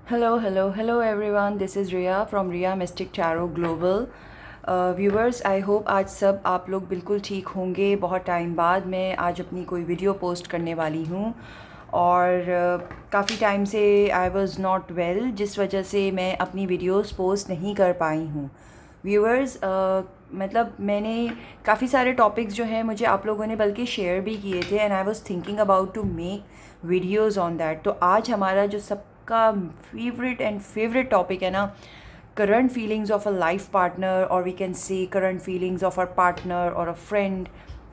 Hello everyone. This is Riya from Riya Mystic Tarot Global. Viewers, I hope आज सब आप लोग बिल्कुल ठीक होंगे। बहुत टाइम बाद मैं आज अपनी कोई वीडियो पोस्ट करने वाली हूँ और काफ़ी टाइम से आई वाज नॉट वेल, जिस वजह से मैं अपनी वीडियोस पोस्ट नहीं कर पाई हूँ। व्यूवर्स, मतलब मैंने काफ़ी सारे टॉपिक्स जो हैं मुझे आप लोगों ने बल्कि शेयर भी किए थे and I was thinking about to make videos on that. तो आज हमारा जो सबका फेवरेट टॉपिक है ना, current feelings of a life partner, और we can say current feelings of a partner और अ फ्रेंड,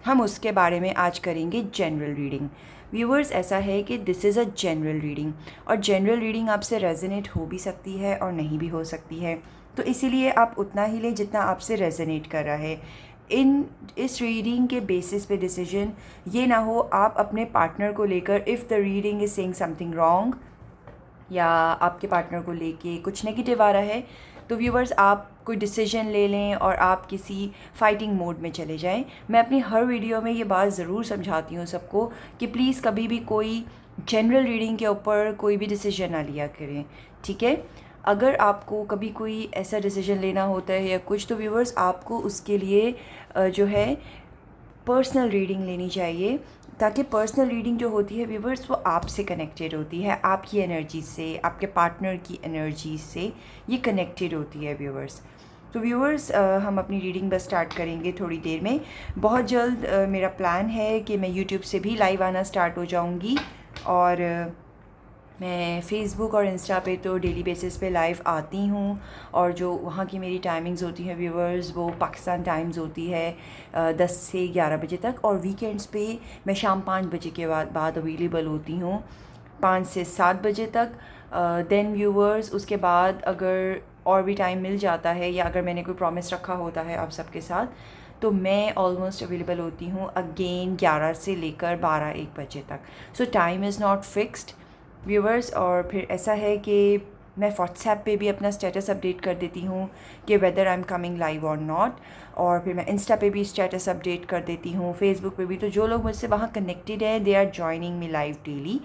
हम उसके बारे में आज करेंगे जनरल रीडिंग। व्यूवर्स, ऐसा है कि this is a general reading और जनरल रीडिंग आपसे रेजोनेट हो भी सकती है और नहीं भी हो सकती है, तो इसीलिए आप उतना ही लें जितना आपसे रेजोनेट कर रहा है। इस रीडिंग के बेसिस पे डिसीजन ये ना हो आप अपने पार्टनर को लेकर, if the reading is saying something wrong या आपके पार्टनर को लेके कुछ नेगेटिव आ रहा है, तो व्यूवर्स आप कोई डिसीजन ले लें और आप किसी फाइटिंग मोड में चले जाएं। मैं अपनी हर वीडियो में ये बात ज़रूर समझाती हूँ सबको कि प्लीज़ कभी भी कोई जनरल रीडिंग के ऊपर कोई भी डिसीजन ना लिया करें, ठीक है। अगर आपको कभी कोई ऐसा डिसीजन लेना होता है या कुछ, तो व्यूवर्स आपको उसके लिए जो है पर्सनल रीडिंग लेनी चाहिए, ताकि पर्सनल रीडिंग जो होती है व्यूवर्स वो आपसे कनेक्टेड होती है, आपकी एनर्जी से, आपके पार्टनर की एनर्जी से ये कनेक्टेड होती है व्यूवर्स। तो व्यूवर्स, हम अपनी रीडिंग बस स्टार्ट करेंगे थोड़ी देर में। बहुत जल्द मेरा प्लान है कि मैं यूट्यूब से भी लाइव आना स्टार्ट हो जाऊंगी और मैं फ़ेसबुक और इंस्टा पे तो डेली बेसिस पे लाइव आती हूँ, और जो वहाँ की मेरी टाइमिंग्स होती हैं व्यूवर्स वो पाकिस्तान टाइम्स होती है 10 से 11 बजे तक, और वीकेंड्स पे मैं शाम 5 बजे के बाद अवेलेबल होती हूँ 5 से 7 बजे तक। देन व्यूवर्स, उसके बाद अगर और भी टाइम मिल जाता है या अगर मैंने कोई प्रॉमिस रखा होता है आप सबके साथ, तो मैं ऑलमोस्ट अवेलेबल होती हूँ अगेन 11 से लेकर 12-1 बजे तक। सो time is not fixed viewers. और फिर ऐसा है कि मैं व्हाट्सएप पे भी अपना स्टेटस अपडेट कर देती हूँ कि whether I am coming live और नॉट, और फिर मैं इंस्टा पे भी स्टेटस अपडेट कर देती हूँ, फेसबुक पे भी। तो जो लोग मुझसे वहाँ कनेक्टेड है they are joining me live daily,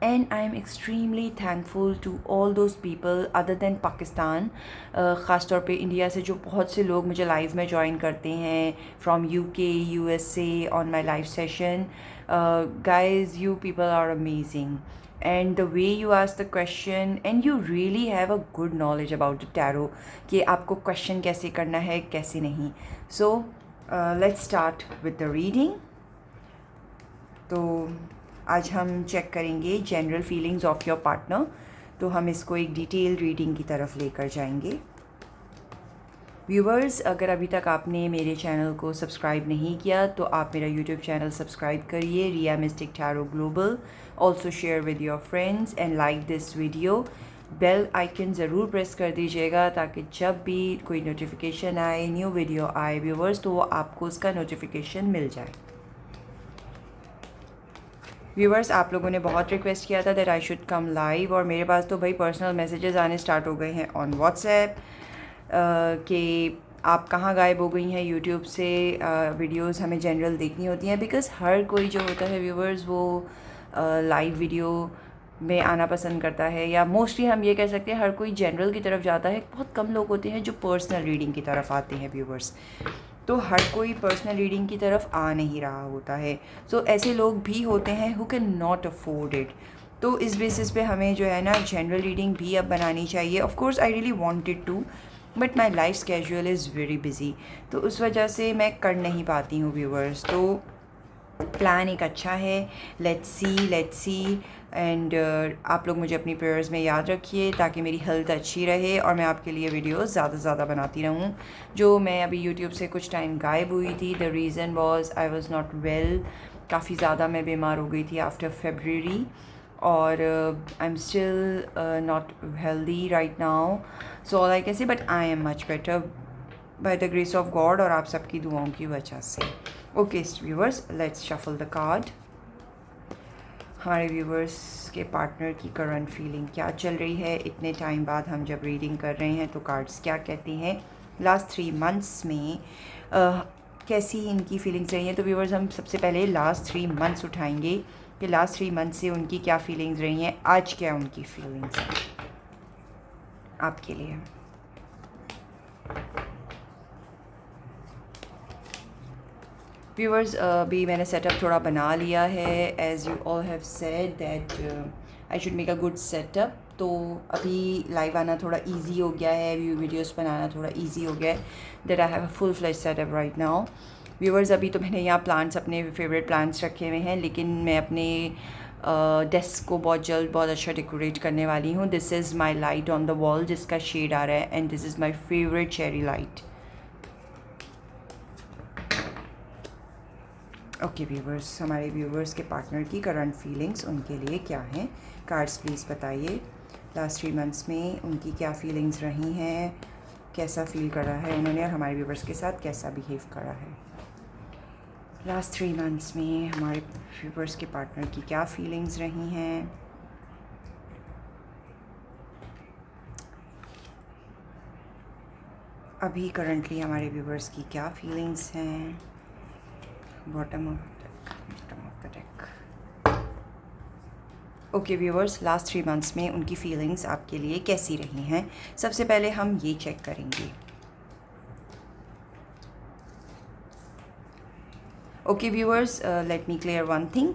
and I am extremely thankful to all those people other than Pakistan. ख़ास तौर पे इंडिया से जो बहुत से लोग मुझे लाइव में ज्वाइन करते हैं, from UK, USA on my live session. guys, you people are amazing, and the way you ask the question and you really have a good knowledge about the tarot कि आपको question कैसे करना है कैसे नहीं। So let's start with the reading। तो आज हम चेक करेंगे general feelings of your partner, तो हम इसको एक डिटेल रीडिंग की तरफ लेकर जाएंगे। व्यूवर्स, अगर अभी तक आपने मेरे चैनल को सब्सक्राइब नहीं किया तो आप मेरा यूट्यूब चैनल सब्सक्राइब करिए, Riya mystic tarot global. Also share with your friends and like this video. Bell icon ज़रूर प्रेस कर दीजिएगा ताकि जब भी कोई नोटिफिकेशन आए, न्यू वीडियो आए व्यूवर्स, तो वो आपको उसका नोटिफिकेशन मिल जाए। व्यूवर्स, आप लोगों ने बहुत रिक्वेस्ट किया था that I should come live, और मेरे पास तो भाई पर्सनल मैसेजेस आने स्टार्ट हो गए हैं ऑन व्हाट्सएप कि आप कहाँ गायब हो गई हैं यूट्यूब से, वीडियोस हमें जनरल देखनी होती हैं। बिकॉज़ हर कोई जो होता है व्यूवर्स वो लाइव वीडियो में आना पसंद करता है, या मोस्टली हम ये कह सकते हैं हर कोई जनरल की तरफ जाता है। बहुत कम लोग होते हैं जो पर्सनल रीडिंग की तरफ आते हैं व्यूवर्स, तो हर कोई पर्सनल रीडिंग की तरफ आ नहीं रहा होता है। सो ऐसे लोग भी होते हैं who can not afford it. तो इस बेसिस पे हमें जो है ना जनरल रीडिंग भी अब बनानी चाहिए। Of course I really wanted to, but my life schedule is very busy, तो उस वजह से मैं कर नहीं पाती हूँ व्यूवर्स। तो प्लान एक अच्छा है, लेट्स सी एंड आप लोग मुझे अपनी प्रेयर्स में याद रखिए ताकि मेरी हेल्थ अच्छी रहे और मैं आपके लिए वीडियोस ज़्यादा से ज़्यादा बनाती रहूँ। जो मैं अभी यूट्यूब से कुछ टाइम गायब हुई थी, the reason was I was not well, काफ़ी ज़्यादा मैं बीमार हो गई थी आफ्टर फेबररी, और I am still not healthy right now. So all I can say, but I am much better by the grace of God और आप सबकी दुआओं की वजह से। Okay viewers, let's shuffle the card. हमारे व्यूवर्स के पार्टनर की करंट फीलिंग क्या चल रही है, इतने टाइम बाद हम जब रीडिंग कर रहे हैं तो कार्ड्स क्या कहते हैं, लास्ट 3 मंथ्स में कैसी इनकी फीलिंग्स रही हैं। तो व्यूवर्स, हम सबसे पहले लास्ट 3 मंथ्स उठाएंगे कि लास्ट 3 मंथ से उनकी क्या फीलिंग्स रही हैं, आज क्या उनकी फीलिंग्स हैं आपके लिए। व्यूअर्स, अभी मैंने सेटअप थोड़ा बना लिया है। As you all have said that I should make a good setup. तो अभी लाइव आना थोड़ा इजी हो गया है, वीडियोस बनाना थोड़ा इजी हो गया है, that I have a full fledge setup right now. Viewers, अभी तो मैंने यहाँ प्लांट्स, अपने फेवरेट प्लांट्स रखे हुए हैं, लेकिन मैं अपने डेस्क को बहुत जल्द बहुत अच्छा डेकोरेट करने वाली हूँ। This is my light on the wall जिसका शेड आ रहा है, and this is my favourite cherry light. Okay viewers, हमारे व्यूवर्स के पार्टनर की करंट फीलिंग्स उनके लिए क्या हैं, कार्ड्स प्लीज़ बताइए। लास्ट 3 मंथ्स में उनकी क्या फीलिंग्स रही हैं, कैसा फील करा है उन्होंने, और हमारे व्यूवर्स के साथ कैसा बिहेव करा है। लास्ट 3 मंथ्स में हमारे व्यूवर्स के पार्टनर की क्या फीलिंग्स रही हैं। अभी करंटली हमारे व्यूवर्स की क्या फीलिंग्स हैं। Bottom of the deck. Okay viewers, last 3 months में उनकी फीलिंग्स आपके लिए कैसी रही हैं, सबसे पहले हम ये चेक करेंगे। Okay viewers, let me clear one thing,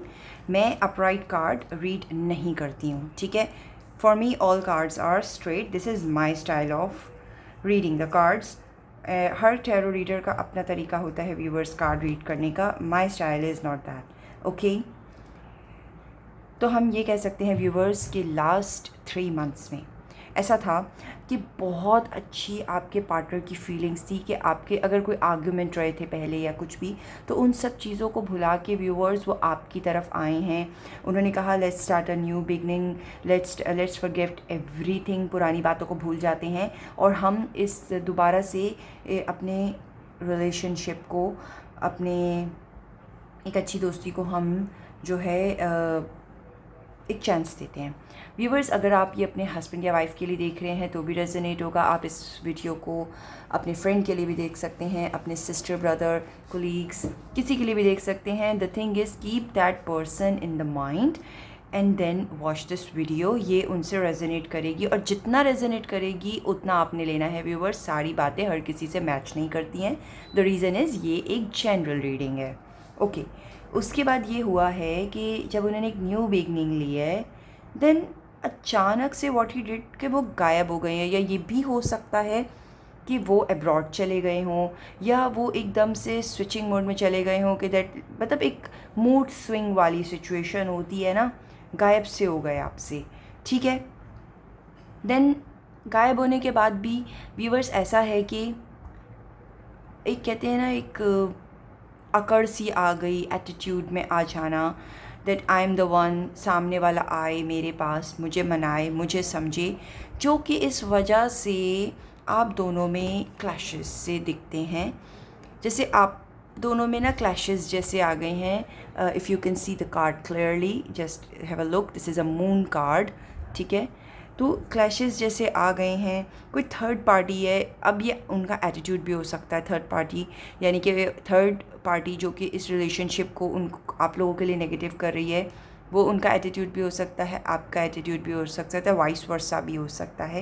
मैं अपराइट कार्ड रीड नहीं करती हूँ, ठीक है। For me all cards are straight, this is my style of reading the cards. हर टैरो रीडर का अपना तरीका होता है व्यूअर्स कार्ड रीड करने का, my style is not that, okay. तो हम ये कह सकते हैं व्यूअर्स कि लास्ट 3 मंथ्स में ऐसा था कि बहुत अच्छी आपके पार्टनर की फीलिंग्स थी कि आपके अगर कोई आर्ग्यूमेंट रहे थे पहले या कुछ भी, तो उन सब चीज़ों को भुला के व्यूअर्स वो आपकी तरफ आए हैं। उन्होंने कहा let's start a new beginning, let's forget everything, पुरानी बातों को भूल जाते हैं और हम इस दोबारा से अपने रिलेशनशिप को, अपने एक अच्छी दोस्ती को हम जो है एक चांस देते हैं। व्यूवर्स, अगर आप ये अपने हस्बैंड या वाइफ के लिए देख रहे हैं तो भी रेजोनेट होगा। आप इस वीडियो को अपने फ्रेंड के लिए भी देख सकते हैं, अपने सिस्टर, ब्रदर, कोलीग्स, किसी के लिए भी देख सकते हैं। The thing is keep that person in the mind and then watch this video. ये उनसे रेजोनेट करेगी और जितना रेजोनेट करेगी उतना आपने लेना है व्यूवर्स। सारी बातें हर किसी से मैच नहीं करती हैं। द रीज़न इज़ ये एक जनरल रीडिंग है, ओके। उसके बाद ये हुआ है कि जब उन्होंने एक न्यू बिगनिंग ली है, देन अचानक से व्हाट ही डिड कि वो गायब हो गए हैं, या ये भी हो सकता है कि वो अब्रॉड चले गए हों, या वो एकदम से स्विचिंग मोड में चले गए हों कि दैट मतलब एक मूड स्विंग वाली सिचुएशन होती है ना, गायब से हो गए आपसे, ठीक है। देन गायब होने के बाद भी व्यूवर्स ऐसा है कि एक कहते हैं ना, एक अकड़ सी आ गई, एटीट्यूड में आ जाना, that I am the one, सामने वाला आए मेरे पास, मुझे मनाए, मुझे समझे, जो कि इस वजह से आप दोनों में क्लैशेस से दिखते हैं। जैसे आप दोनों में ना क्लैशेस जैसे आ गए हैं। If you can see the card clearly, just have a look, this is a moon card, ठीक है। तो क्लैशेस जैसे आ गए हैं, कोई थर्ड पार्टी है। अब ये उनका एटीट्यूड भी हो सकता है, थर्ड पार्टी यानी कि थर्ड पार्टी जो कि इस रिलेशनशिप को उन आप लोगों के लिए नेगेटिव कर रही है, वो उनका एटीट्यूड भी हो सकता है, आपका एटीट्यूड भी हो सकता है, वाइस वर्सा भी हो सकता है,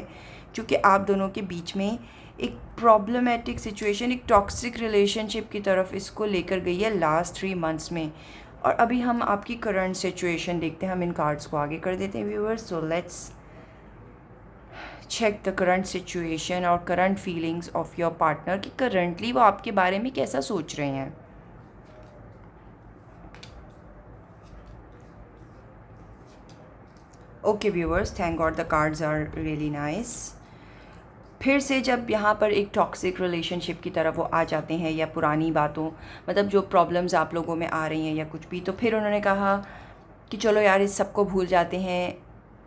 क्योंकि आप दोनों के बीच में एक प्रॉब्लमेटिक सिचुएशन, एक टॉक्सिक रिलेशनशिप की तरफ इसको लेकर गई है लास्ट 3 मंथ्स में। और अभी हम आपकी करंट सिचुएशन देखते हैं। हम इन कार्ड्स को आगे कर देते हैं viewers. So let's check the current situation और current feelings of your partner कि करंटली वो आपके बारे में कैसा सोच रहे हैं। Okay viewers, thank God the cards are really nice. फिर से जब यहाँ पर एक टॉक्सिक रिलेशनशिप की तरफ वो आ जाते हैं, या पुरानी बातों मतलब जो प्रॉब्लम्स आप लोगों में आ रही हैं या कुछ भी, तो फिर उन्होंने कहा कि चलो यार इस सबको भूल जाते हैं,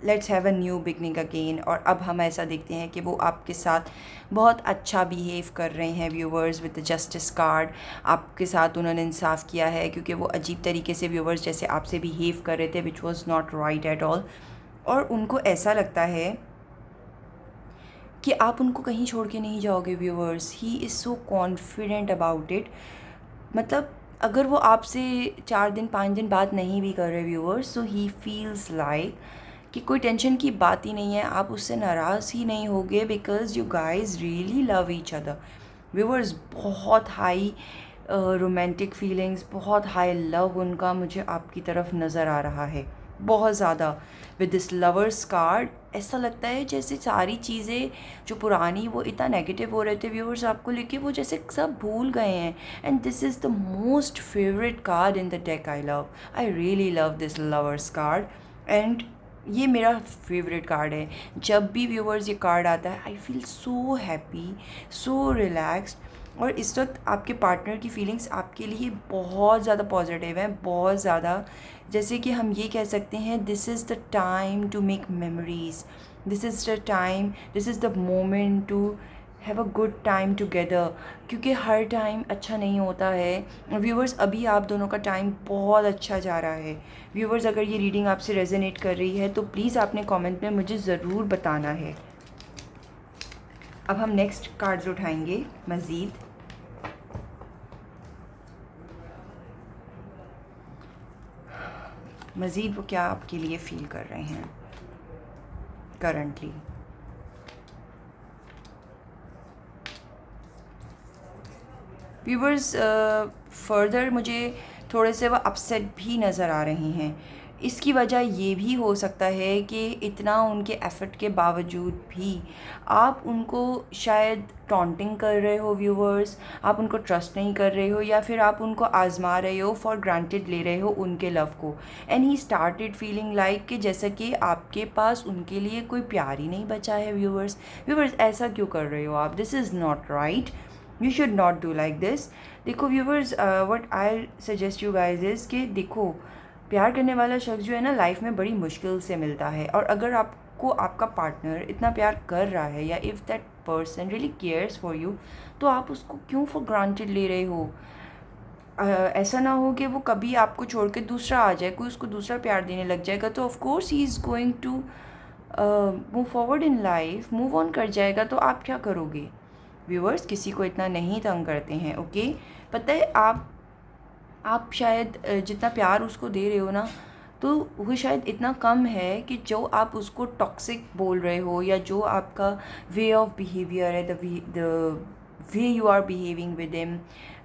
let's have a new beginning again. और अब हम ऐसा देखते हैं कि वो आपके साथ बहुत अच्छा बिहेव कर रहे हैं viewers with the justice card. आपके साथ उन्होंने इंसाफ किया है, क्योंकि वो अजीब तरीके से व्यूवर्स जैसे आपसे बिहेव कर रहे थे, which was not right at all. और उनको ऐसा लगता है कि आप उनको कहीं छोड़ के नहीं जाओगे viewers. He is so confident about it. मतलब अगर वो आपसे 4 दिन 5 दिन बात नहीं भी कर रहे व्यूअर्स, सो ही फील्स लाइक कि कोई टेंशन की बात ही नहीं है, आप उससे नाराज़ ही नहीं होगे, because you guys really love each other. Viewers बहुत हाई रोमांटिक फीलिंग्स, बहुत हाई लव उनका मुझे आपकी तरफ नज़र आ रहा है, बहुत ज़्यादा। विद दिस लवर्स कार्ड ऐसा लगता है जैसे सारी चीज़ें जो पुरानी वो इतना नेगेटिव हो रहे थे व्यूअर्स आपको लेके, वो जैसे सब भूल गए हैं। And this is the most favourite card in the deck. I really love this lovers card, and ये मेरा फेवरेट कार्ड है। जब भी व्यूअर्स ये कार्ड आता है I feel so happy, so relaxed. और इस वक्त आपके पार्टनर की फीलिंग्स आपके लिए बहुत ज़्यादा पॉजिटिव हैं, बहुत ज़्यादा। जैसे कि हम ये कह सकते हैं, this is the time to make memories, this is the time, this is the moment to have a good time together, क्योंकि हर टाइम अच्छा नहीं होता है। व्यूवर्स अभी आप दोनों का टाइम बहुत अच्छा जा रहा है। व्यूवर्स अगर ये रीडिंग आपसे रेजोनेट कर रही है तो प्लीज़ आपने कमेंट में मुझे ज़रूर बताना है। अब हम नेक्स्ट कार्ड्स उठाएंगे मज़ीद। मज़ीद वो क्या आपके लिए फ़ील कर रहे हैं करंटली। व्यूवर्स फर्दर मुझे थोड़े से वो अपसेट भी नज़र आ रहे हैं। इसकी वजह ये भी हो सकता है कि इतना उनके एफ़र्ट के बावजूद भी आप उनको शायद टॉन्टिंग कर रहे हो व्यूवर्स, आप उनको ट्रस्ट नहीं कर रहे हो, या फिर आप उनको आज़मा रहे हो, फॉर ग्रांटेड ले रहे हो उनके लव को। And he started feeling like कि जैसा कि आपके पास उनके लिए कोई प्यार ही नहीं बचा है। व्यूवर्स ऐसा क्यों कर रहे हो आप? This is not right, you should not do like this. देखो viewers, what I suggest you guys is कि देखो, प्यार करने वाला शख्स जो है ना लाइफ में बड़ी मुश्किल से मिलता है, और अगर आपको आपका पार्टनर इतना प्यार कर रहा है, या if that person really cares for you, तो आप उसको क्यों फॉर ग्रांटेड ले रहे हो? ऐसा ना हो कि वो कभी आपको छोड़ के दूसरा आ जाए, कोई उसको दूसरा प्यार देने लग जाएगा, तो of course he is going to move forward in life, move on कर जाएगा, तो आप क्या करोगे? व्यूअर्स किसी को इतना नहीं तंग करते हैं, ओके? पता है आप शायद जितना प्यार उसको दे रहे हो ना, तो वो शायद इतना कम है कि जो आप उसको टॉक्सिक बोल रहे हो, या जो आपका वे ऑफ बिहेवियर है, the way you are behaving with him,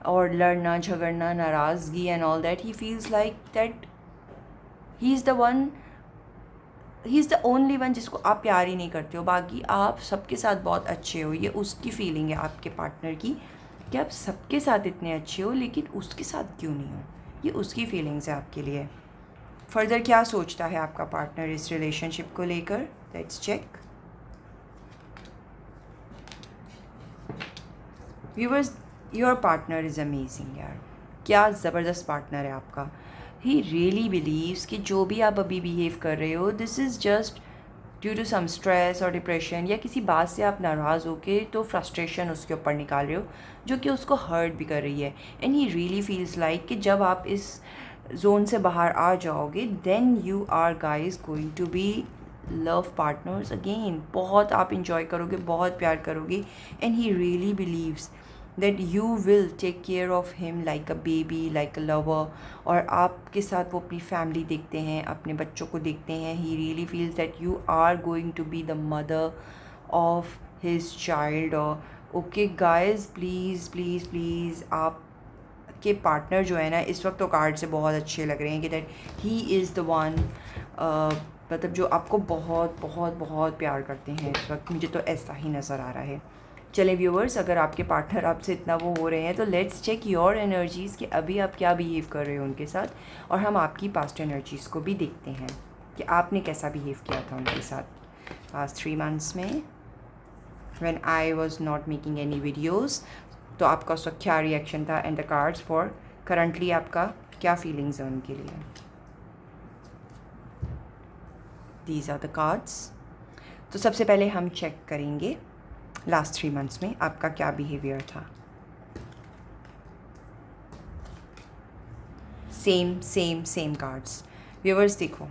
और लड़ना झगड़ना नाराज़गी and all that, he feels like that he is the one, he is the only one जिसको आप प्यार ही नहीं करते हो। बाकी आप सबके साथ बहुत अच्छे हो, ये उसकी फीलिंग है आपके पार्टनर की, कि आप सबके साथ इतने अच्छे हो, लेकिन उसके साथ क्यों नहीं हो, ये उसकी फीलिंग्स है आपके लिए। फर्दर क्या सोचता है आपका पार्टनर इस रिलेशनशिप को लेकर, let's check. Viewers your partner is amazing यार, क्या ज़बरदस्त पार्टनर है आपका। ही रियली बिलीव्स कि जो भी आप अभी बिहेव कर रहे हो, this is just due to some stress और डिप्रेशन, या किसी बात से आप नाराज़ हो के तो फ्रस्ट्रेशन उसके ऊपर निकाल रहे हो, जो कि उसको हर्ट भी कर रही है। And he really feels like कि जब आप इस जोन से बाहर आ जाओगे, then you are guys going to be love partners again. बहुत आप इंजॉय करोगे, बहुत प्यार करोगे, and he really believes that you will take care of him like a baby, like a lover, और आपके साथ वो अपनी फैमिली देखते हैं, अपने बच्चों को देखते हैं। he really feels that you are going to be the mother of his child। और okay guys, please please please, आप के पार्टनर जो है ना इस वक्त तो कार्ड से बहुत अच्छे लग रहे हैं कि that he is the one, मतलब जो आपको बहुत बहुत बहुत प्यार करते हैं इस वक्त, मुझे तो ऐसा ही नज़र आ रहा है। चलें व्यूअर्स, अगर आपके पार्टनर आपसे इतना वो हो रहे हैं, तो लेट्स चेक योर एनर्जीज़ कि अभी आप क्या बिहेव कर रहे हो उनके साथ, और हम आपकी पास्ट एनर्जीज़ को भी देखते हैं कि आपने कैसा बिहेव किया था उनके साथ पास्ट 3 months में, when I was not making any videos. तो आपका उस वक्त क्या रिएक्शन था, and the cards for currently आपका क्या फीलिंग्स है उनके लिए। These are the cards. तो सबसे पहले हम चेक करेंगे लास्ट 3 months में आपका क्या बिहेवियर था। Same cards. व्यूअर्स देखो,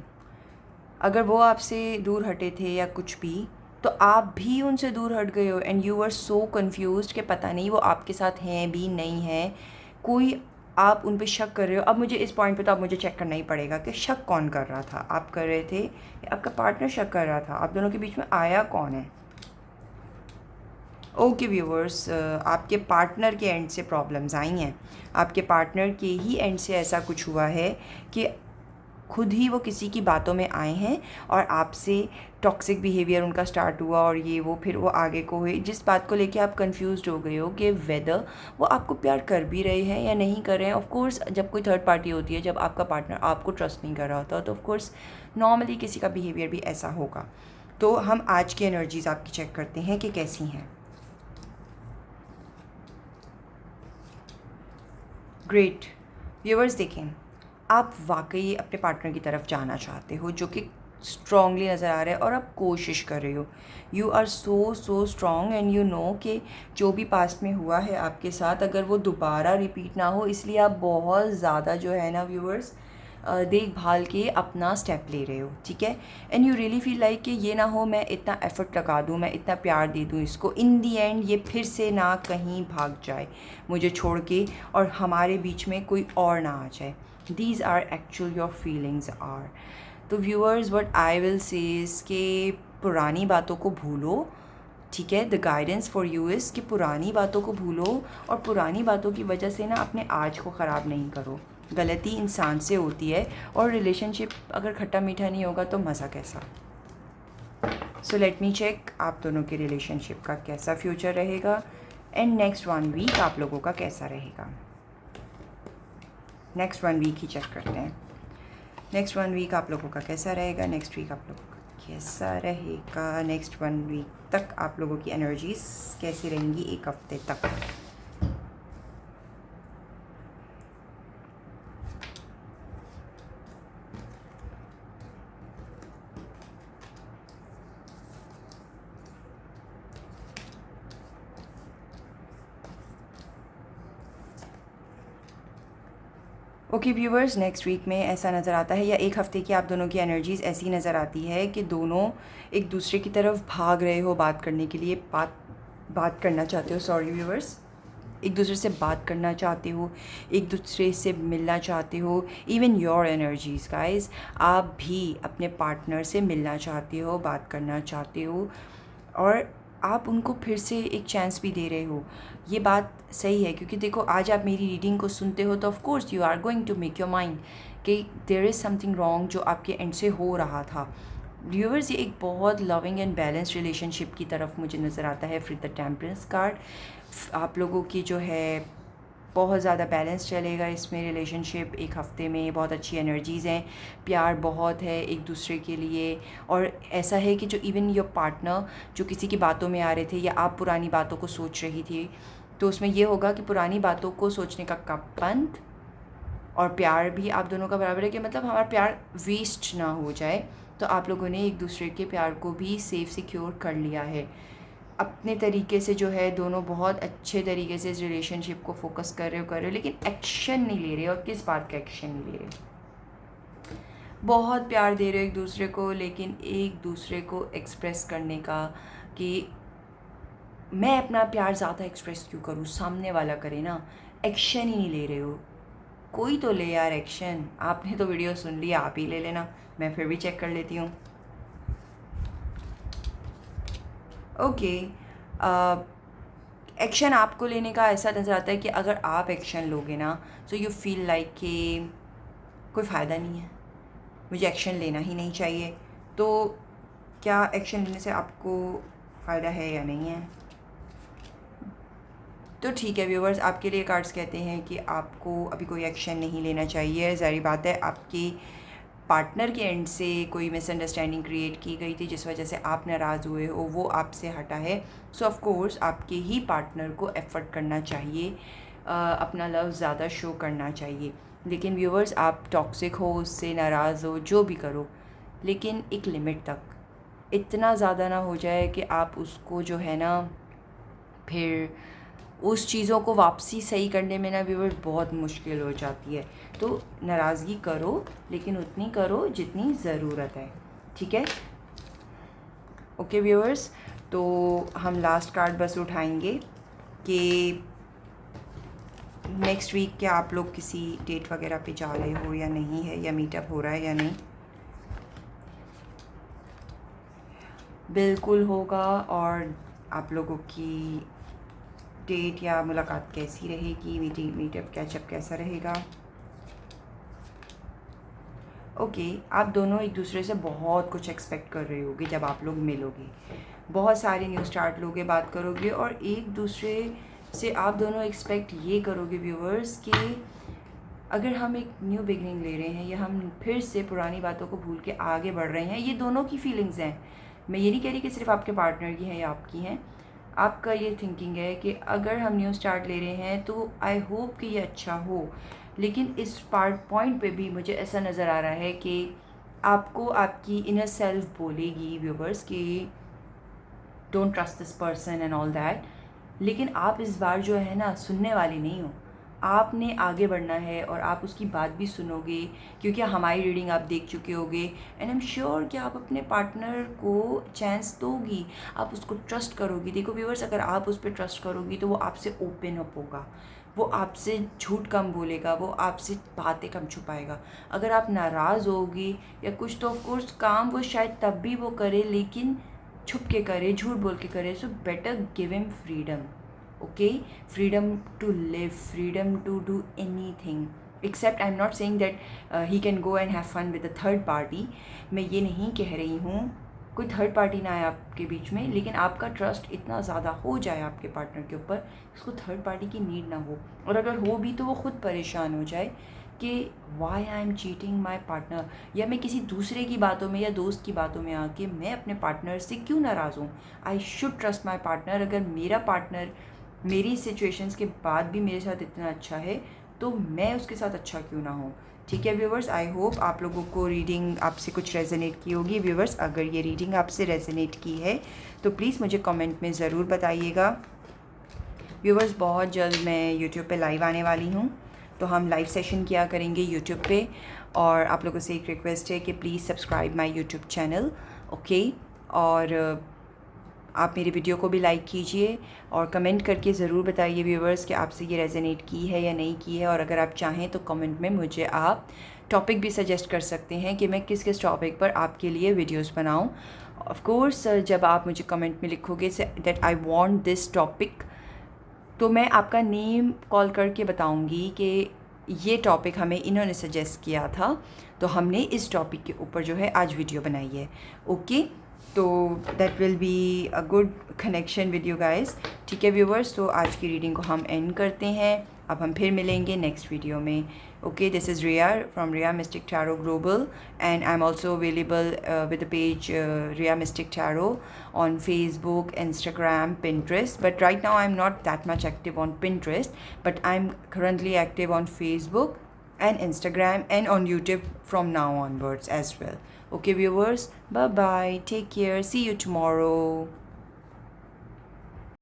अगर वो आपसे दूर हटे थे या कुछ भी, तो आप भी उनसे दूर हट गए हो, and you are so confused कि पता नहीं वो आपके साथ हैं भी नहीं हैं। कोई आप उन पे शक कर रहे हो। अब मुझे इस पॉइंट पे तो अब मुझे चेक करना ही पड़ेगा कि शक कौन कर रहा था, आप कर रहे थे या आपका पार्टनर शक कर रहा था, आप दोनों के बीच में आया कौन है। ओके व्यूवर्स, आपके पार्टनर के एंड से प्रॉब्लम्स आई हैं, आपके पार्टनर के ही एंड से ऐसा कुछ हुआ है कि खुद ही वो किसी की बातों में आए हैं और आपसे टॉक्सिक बिहेवियर उनका स्टार्ट हुआ और ये वो फिर वो आगे को हुए, जिस बात को लेके आप कंफ्यूज्ड हो गए हो कि वेदर वो आपको प्यार कर भी रहे हैं या नहीं कर रहे हैं। ऑफ कोर्स जब कोई थर्ड पार्टी होती है, जब आपका पार्टनर आपको ट्रस्ट नहीं कर रहा होता, तो ऑफ कोर्स नॉर्मली किसी का बिहेवियर भी ऐसा होगा। तो हम आज की एनर्जीज़ आपकी चेक करते हैं कि कैसी हैं। ग्रेट व्यूअर्स, देखें आप वाकई अपने पार्टनर की तरफ जाना चाहते हो, जो कि स्ट्रॉन्गली नज़र आ रहा है और आप कोशिश कर रहे हो। You are so strong and you know कि जो भी पास्ट में हुआ है आपके साथ, अगर वो दोबारा रिपीट ना हो, इसलिए आप बहुत ज़्यादा जो है ना व्यूअर्स देखभाल के अपना स्टेप ले रहे हो, ठीक है। And you really feel like कि ये ना हो, मैं इतना एफर्ट लगा दूँ, मैं इतना प्यार दे दूँ इसको, इन दी एंड ये फिर से ना कहीं भाग जाए मुझे छोड़ के और हमारे बीच में कोई और ना आ जाए। These are actual your feelings are। तो viewers, what I will say is कि पुरानी बातों को भूलो, ठीक है। The guidance for you is कि पुरानी बातों को भूलो और पुरानी बातों की वजह से ना अपने आज को ख़राब नहीं करो। गलती इंसान से होती है और रिलेशनशिप अगर खट्टा मीठा नहीं होगा तो मज़ा कैसा। सो लेट मी चेक आप दोनों के रिलेशनशिप का कैसा फ्यूचर रहेगा एंड नेक्स्ट 1 वीक आप लोगों का कैसा रहेगा। नेक्स्ट 1 वीक ही चेक करते हैं। नेक्स्ट 1 वीक आप लोगों का कैसा रहेगा, नेक्स्ट वीक आप लोगों का कैसा रहेगा, नेक्स्ट 1 वीक तक आप लोगों की एनर्जीज कैसी रहेंगी, एक हफ्ते तक। ओके व्यूवर्स, नेक्स्ट वीक में ऐसा नज़र आता है या एक हफ़्ते की आप दोनों की एनर्जीज़ ऐसी नज़र आती है कि दोनों एक दूसरे की तरफ भाग रहे हो बात करने के लिए, बात करना चाहते हो, सॉरी व्यूवर्स, एक दूसरे से बात करना चाहते हो, एक दूसरे से मिलना चाहते हो। इवन योर एनर्जीज़ गाइस, आप भी अपने पार्टनर से मिलना चाहते हो, बात करना चाहते हो और आप उनको फिर से एक चांस भी दे रहे हो। ये बात सही है क्योंकि देखो, आज आप मेरी रीडिंग को सुनते हो तो of course you are going to make your mind कि देयर इज़ समथिंग रॉन्ग जो आपके एंड से हो रहा था। व्यूअर्स, ये एक बहुत लविंग एंड बैलेंस रिलेशनशिप की तरफ मुझे नज़र आता है विद द टेम्परेंस कार्ड। आप लोगों की जो है बहुत ज़्यादा बैलेंस चलेगा इसमें रिलेशनशिप, एक हफ़्ते में बहुत अच्छी एनर्जीज़ हैं, प्यार बहुत है एक दूसरे के लिए। और ऐसा है कि जो इवन योर पार्टनर जो किसी की बातों में आ रहे थे या आप पुरानी बातों को सोच रही थी, तो उसमें ये होगा कि पुरानी बातों को सोचने का कप बंद और प्यार भी आप दोनों का बराबर है कि मतलब हमारा प्यार वेस्ट ना हो जाए। तो आप लोगों ने एक दूसरे के प्यार को भी सेफ सिक्योर कर लिया है अपने तरीके से, जो है दोनों बहुत अच्छे तरीके से इस रिलेशनशिप को फोकस कर रहे हो, लेकिन एक्शन नहीं ले रहे। और किस बात का एक्शन नहीं ले रहे, बहुत प्यार दे रहे हो एक दूसरे को, लेकिन एक दूसरे को एक्सप्रेस करने का कि मैं अपना प्यार ज़्यादा एक्सप्रेस क्यों करूँ, सामने वाला करे ना, एक्शन ही नहीं ले रहे हो। कोई तो ले यार एक्शन। आपने तो वीडियो सुन लिया, आप ही ले लेना, मैं फिर भी चेक कर लेती हूँ। ओके, एक्शन आपको लेने का ऐसा नज़र आता है कि अगर आप एक्शन लोगे ना तो यू फील लाइक कि कोई फ़ायदा नहीं है, मुझे एक्शन लेना ही नहीं चाहिए। तो क्या एक्शन लेने से आपको फ़ायदा है या नहीं है? तो ठीक है व्यूवर्स, आपके लिए कार्ड्स कहते हैं कि आपको अभी कोई एक्शन नहीं लेना चाहिए। ज़ाहिर बात है आपकी पार्टनर के एंड से कोई मिसअंडरस्टैंडिंग क्रिएट की गई थी जिस वजह से आप नाराज़ हुए हो, वो आपसे हटा है। सो ऑफ कोर्स आपके ही पार्टनर को एफ़र्ट करना चाहिए, अपना लव ज़्यादा शो करना चाहिए। लेकिन व्यूवर्स, आप टॉक्सिक हो, उससे नाराज़ हो, जो भी करो, लेकिन एक लिमिट तक, इतना ज़्यादा ना हो जाए कि आप उसको जो है ना फिर उस चीज़ों को वापसी सही करने में ना व्यूअर्स बहुत मुश्किल हो जाती है। तो नाराज़गी करो, लेकिन उतनी करो जितनी ज़रूरत है, ठीक है। ओके व्यूअर्स, तो हम लास्ट कार्ड बस उठाएंगे कि नेक्स्ट वीक क्या आप लोग किसी डेट वगैरह पे जा रहे हो या नहीं है, या मीटअप हो रहा है या नहीं? बिल्कुल होगा। और आप लोगों की डेट या मुलाकात कैसी रहेगी, मीटिंग मीटअप कैचअप कैसा रहेगा? ओके, आप दोनों एक दूसरे से बहुत कुछ एक्सपेक्ट कर रहे होगे जब आप लोग मिलोगे, बहुत सारे न्यू स्टार्ट लोगे, बात करोगे, और एक दूसरे से आप दोनों एक्सपेक्ट ये करोगे व्यूवर्स कि अगर हम एक न्यू बिगनिंग ले रहे हैं या हम फिर से पुरानी बातों को भूल के आगे बढ़ रहे हैं, ये दोनों की फीलिंग्स हैं। मैं ये नहीं कह रही कि सिर्फ आपके पार्टनर की हैं या आपकी हैं, आपका ये थिंकिंग है कि अगर हम न्यू स्टार्ट ले रहे हैं तो आई होप कि ये अच्छा हो। लेकिन इस पॉइंट पे भी मुझे ऐसा नज़र आ रहा है कि आपको आपकी इनर सेल्फ बोलेगी व्यूवर्स कि don't trust this person and all that. लेकिन आप इस बार जो है ना, सुनने वाले नहीं हो, आपने आगे बढ़ना है और आप उसकी बात भी सुनोगे, क्योंकि हमारी रीडिंग आप देख चुके होगे। एंड आई एम श्योर कि आप अपने पार्टनर को चांस दोगी, आप उसको ट्रस्ट करोगी। देखो व्यूअर्स, अगर आप उस पर ट्रस्ट करोगी तो वो आपसे ओपन अप होगा, वो आपसे झूठ कम बोलेगा, वो आपसे बातें कम छुपाएगा। अगर आप नाराज़ होगी या कुछ, तो ऑफकोर्स काम वो शायद तब भी वो करे, लेकिन छुप के करे, झूठ बोल के करे। So better give him freedom, okay? Freedom to live, freedom to do anything, except I'm not saying that he can go and have fun with a third party. मैं ये नहीं कह रही हूँ कोई थर्ड पार्टी ना आए आपके बीच में, लेकिन आपका ट्रस्ट इतना ज़्यादा हो जाए आपके पार्टनर के ऊपर, उसको थर्ड पार्टी की नीड ना हो। और अगर हो भी तो वो खुद परेशान हो जाए कि why I am cheating my partner, या मैं किसी दूसरे की बातों में या दोस्त की बातों में आके मैं अपने पार्टनर से क्यों नाराज़ हूँ। I should trust my partner. अगर मेरा पार्टनर मेरी सिचुएशंस के बाद भी मेरे साथ इतना अच्छा है, तो मैं उसके साथ अच्छा क्यों ना हूँ। ठीक है व्यूवर्स, आई होप आप लोगों को रीडिंग आपसे कुछ रेजोनेट की होगी। व्यूवर्स, अगर ये रीडिंग आपसे रेजोनेट की है तो प्लीज़ मुझे कमेंट में ज़रूर बताइएगा। व्यूवर्स, बहुत जल्द मैं यूट्यूब पे लाइव आने वाली हूँ, तो हम लाइव सेशन किया करेंगे यूट्यूब पे। और आप लोगों से एक रिक्वेस्ट है कि please subscribe my YouTube channel, okay? और आप मेरी वीडियो को भी लाइक कीजिए और कमेंट करके ज़रूर बताइए व्यूवर्स कि आपसे ये रेजोनेट की है या नहीं की है। और अगर आप चाहें तो कमेंट में मुझे आप टॉपिक भी सजेस्ट कर सकते हैं कि मैं किस किस टॉपिक पर आपके लिए वीडियोस बनाऊं। ऑफ कोर्स जब आप मुझे कमेंट में लिखोगे that I want this topic, तो मैं आपका नेम कॉल करके बताऊंगी कि ये टॉपिक हमें इन्होंने सजेस्ट किया था, तो हमने इस टॉपिक के ऊपर जो है आज वीडियो बनाई है, ओके? तो that will be a good connection with you guys. ठीक है व्यूवर्स, तो आज की रीडिंग को हम एंड करते हैं। अब हम फिर मिलेंगे नेक्स्ट वीडियो में, okay? This is Riya from Riya mystic tarot global, and I am also available with the page Ria Mystic Tarot on Facebook, Instagram, Pinterest. But right now I'm not that much active on Pinterest, but I'm currently active on Facebook and Instagram and on YouTube from now onwards as well. Okay viewers, bye bye, take care, see you tomorrow.